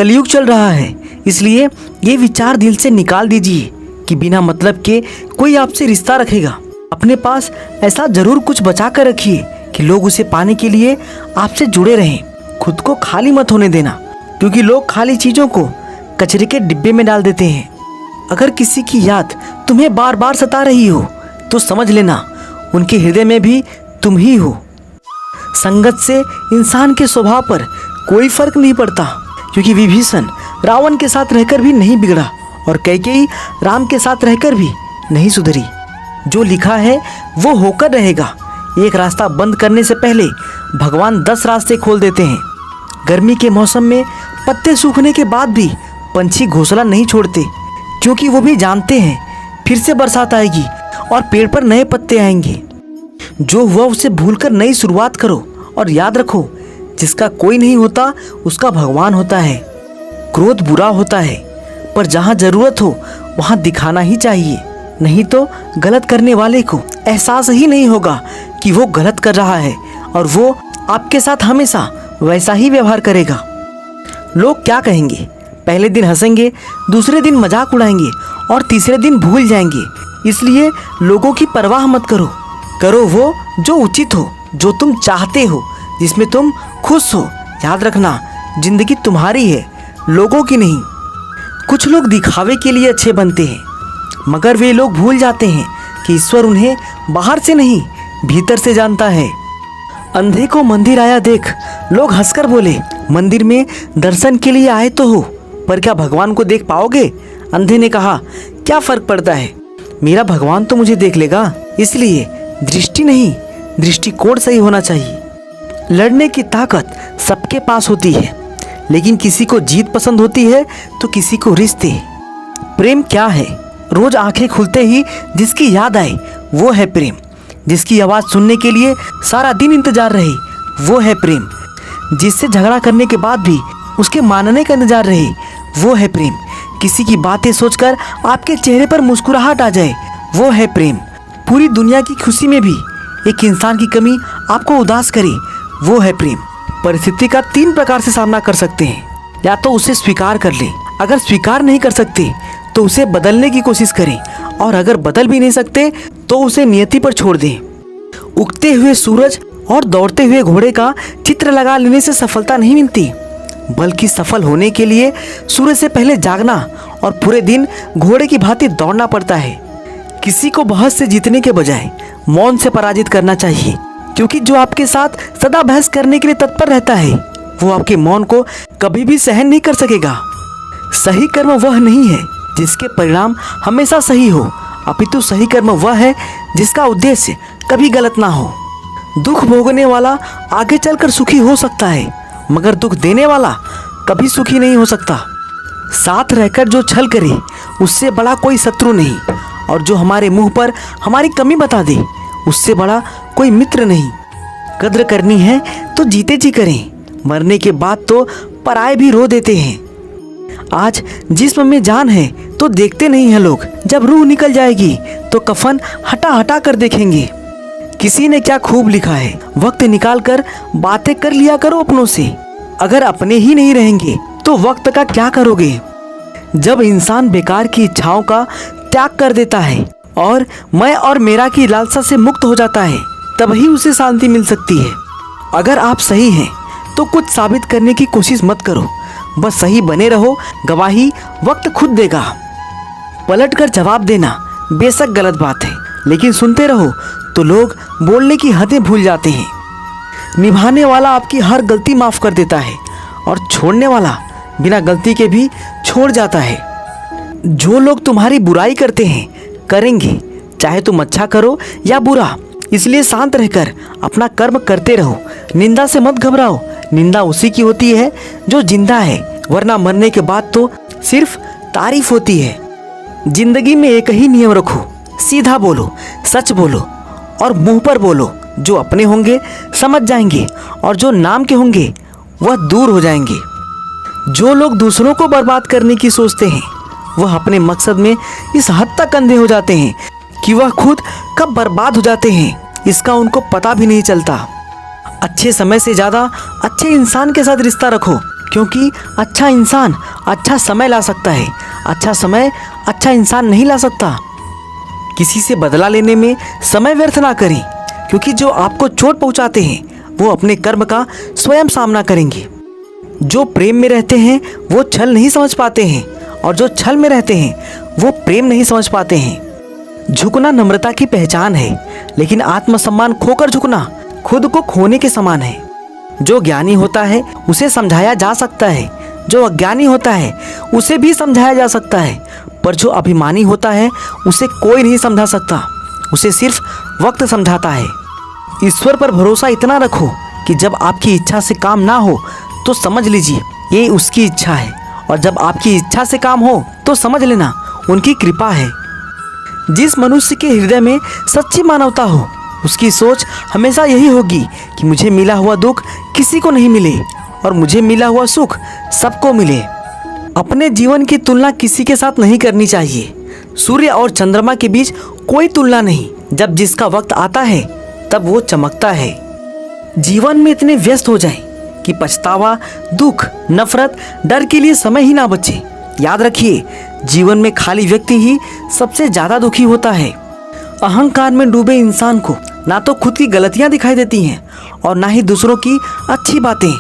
कलयुग चल रहा है, इसलिए ये विचार दिल से निकाल दीजिए कि बिना मतलब के कोई आपसे रिश्ता रखेगा। अपने पास ऐसा जरूर कुछ बचा कर रखिए कि लोग उसे पाने के लिए आपसे जुड़े रहें। खुद को खाली मत होने देना, क्योंकि लोग खाली चीज़ों को कचरे के डिब्बे में डाल देते हैं। अगर किसी की याद तुम्हें बार बार सता रही हो तो समझ लेना उनके हृदय में भी तुम ही हो। संगत से इंसान के स्वभाव पर कोई फर्क नहीं पड़ता, क्योंकि विभीषण रावण के साथ रहकर भी नहीं बिगड़ा और कैकेयी राम के साथ रहकर भी नहीं सुधरी। जो लिखा है वो होकर रहेगा। एक रास्ता बंद करने से पहले भगवान 10 रास्ते खोल देते हैं। गर्मी के मौसम में पत्ते सूखने के बाद भी पंछी घोंसला नहीं छोड़ते, क्योंकि वो भी जानते हैं फिर से बरसात आएगी और पेड़ पर नए पत्ते आएंगे। जो हुआ उसे भूलकर नई शुरुआत करो और याद रखो, जिसका कोई नहीं होता उसका भगवान होता है। क्रोध बुरा होता है, पर जहाँ जरूरत हो वहाँ दिखाना ही चाहिए, नहीं तो गलत करने वाले को एहसास ही नहीं होगा कि वो गलत कर रहा है और वो आपके साथ हमेशा वैसा ही व्यवहार करेगा। लोग क्या कहेंगे? पहले दिन हंसेंगे, दूसरे दिन मजाक उड़ाएंगे और तीसरे दिन भूल जाएंगे। इसलिए लोगों की परवाह मत करो। करो वो जो उचित हो, जो तुम चाहते हो, जिसमें तुम खुश हो। याद रखना, जिंदगी तुम्हारी है, लोगों की नहीं। कुछ लोग दिखावे के लिए अच्छे बनते हैं, मगर वे लोग भूल जाते हैं कि ईश्वर उन्हें बाहर से नहीं भीतर से जानता है। अंधे को मंदिर आया देख, लोग हंसकर बोले, मंदिर में दर्शन के लिए आए तो हो, पर क्या भगवान को देख पाओगे? अंधे ने कहा, क्या फर्क पड़ता है, मेरा भगवान तो मुझे देख लेगा। इसलिए दृष्टि नहीं, दृष्टिकोण सही होना चाहिए। लड़ने की ताकत सबके पास होती है, लेकिन किसी को जीत पसंद होती है तो किसी को रिश्ते। प्रेम क्या है? रोज आंखें खुलते ही जिसकी याद आए वो है प्रेम। जिसकी आवाज़ सुनने के लिए सारा दिन इंतजार रहे वो है प्रेम। जिससे झगड़ा करने के बाद भी उसके मानने का इंतजार रहे वो है प्रेम। किसी की बातें सोचकर आपके चेहरे पर मुस्कुराहट आ जाए वो है प्रेम। पूरी दुनिया की खुशी में भी एक इंसान की कमी आपको उदास करे वो है प्रेम। परिस्थिति का 3 प्रकार से सामना कर सकते हैं। या तो उसे स्वीकार कर ले, अगर स्वीकार नहीं कर सकते तो उसे बदलने की कोशिश करें, और अगर बदल भी नहीं सकते तो उसे नियति पर छोड़ दें। उगते हुए सूरज और दौड़ते हुए घोड़े का चित्र लगा लेने से सफलता नहीं मिलती, बल्कि सफल होने के लिए सूरज से पहले जागना और पूरे दिन घोड़े की भांति दौड़ना पड़ता है। किसी को बहस से जीतने के बजाय मौन से पराजित करना चाहिए, क्योंकि जो आपके साथ सदा बहस करने के लिए तत्पर रहता है वो आपके मौन को कभी भी सहन नहीं कर सकेगा। सही कर्म वह नहीं है जिसके परिणाम हमेशा सही हो, अपितु सही कर्म वह है जिसका उद्देश्य कभी गलत ना हो। दुख भोगने वाला आगे चलकर सुखी हो सकता है, मगर दुख देने वाला कभी सुखी नहीं हो सकता। साथ रहकर जो छल करे उससे बड़ा कोई शत्रु नहीं, और जो हमारे मुंह पर हमारी कमी बता दे उससे बड़ा कोई मित्र नहीं। कद्र करनी है तो जीते जी करें, मरने के बाद तो पराए भी रो देते हैं। आज जिस्म में जान है तो देखते नहीं हैं लोग, जब रूह निकल जाएगी तो कफन हटा हटा कर देखेंगे। किसी ने क्या खूब लिखा है, वक्त निकाल कर बातें कर लिया करो अपनों से। अगर अपने ही नहीं रहेंगे तो वक्त का क्या करोगे? जब इंसान बेकार की इच्छाओं का त्याग कर देता है और मैं और मेरा की लालसा से मुक्त हो जाता है, तभी उसे शांति मिल सकती है। अगर आप सही हैं तो कुछ साबित करने की कोशिश मत करो, बस सही बने रहो। गवाही वक्त खुद देगा। पलट कर जवाब देना बेशक गलत बात है, लेकिन सुनते रहो तो लोग बोलने की हदें भूल जाते हैं। निभाने वाला आपकी हर गलती माफ कर देता है, और छोड़ने वाला बिना गलती के भी छोड़ जाता है। जो लोग तुम्हारी बुराई करते हैं करेंगे, चाहे तुम अच्छा करो या बुरा, इसलिए शांत रहकर अपना कर्म करते रहो। निंदा से मत घबराओ, निंदा उसी की होती है जो जिंदा है, वरना मरने के बाद तो सिर्फ तारीफ होती है। जिंदगी में एक ही नियम रखो, सीधा बोलो, सच बोलो और मुंह पर बोलो। जो अपने होंगे समझ जाएंगे और जो नाम के होंगे वह दूर हो जाएंगे। जो लोग दूसरों को बर्बाद करने की सोचते हैं वह अपने मकसद में इस हद तक अंधे हो जाते हैं कि वह खुद कब बर्बाद हो जाते हैं इसका उनको पता भी नहीं चलता। अच्छे समय से ज़्यादा अच्छे इंसान के साथ रिश्ता रखो, क्योंकि अच्छा इंसान अच्छा समय ला सकता है, अच्छा समय अच्छा इंसान नहीं ला सकता। किसी से बदला लेने में समय व्यर्थ ना करें, क्योंकि जो आपको चोट पहुंचाते हैं वो अपने कर्म का स्वयं सामना करेंगे। जो प्रेम में रहते हैं वो छल नहीं समझ पाते हैं, और जो छल में रहते हैं वो प्रेम नहीं समझ पाते हैं। झुकना नम्रता की पहचान है, लेकिन आत्मसम्मान खोकर झुकना खुद को खोने के समान है। जो ज्ञानी होता है उसे समझाया जा सकता है, जो अज्ञानी होता है उसे भी समझाया जा सकता है, पर जो अभिमानी होता है उसे कोई नहीं समझा सकता, उसे सिर्फ वक्त समझाता है। ईश्वर पर भरोसा इतना रखो कि जब आपकी इच्छा से काम ना हो तो समझ लीजिए ये उसकी इच्छा है, और जब आपकी इच्छा से काम हो तो समझ लेना उनकी कृपा है। जिस मनुष्य के हृदय में सच्ची मानवता हो उसकी सोच हमेशा यही होगी कि मुझे मिला हुआ दुख किसी को नहीं मिले और मुझे मिला हुआ सुख सबको मिले। अपने जीवन की तुलना किसी के साथ नहीं करनी चाहिए। सूर्य और चंद्रमा के बीच कोई तुलना नहीं। जब जिसका वक्त आता है तब वो चमकता है। जीवन में इतने व्यस्त हो जाएं कि पछतावा, दुख, नफरत, डर के लिए समय ही ना बचे। याद रखिए, जीवन में खाली व्यक्ति ही सबसे ज्यादा दुखी होता है। अहंकार में डूबे इंसान को ना तो खुद की गलतियां दिखाई देती हैं और ना ही दूसरों की अच्छी बातें।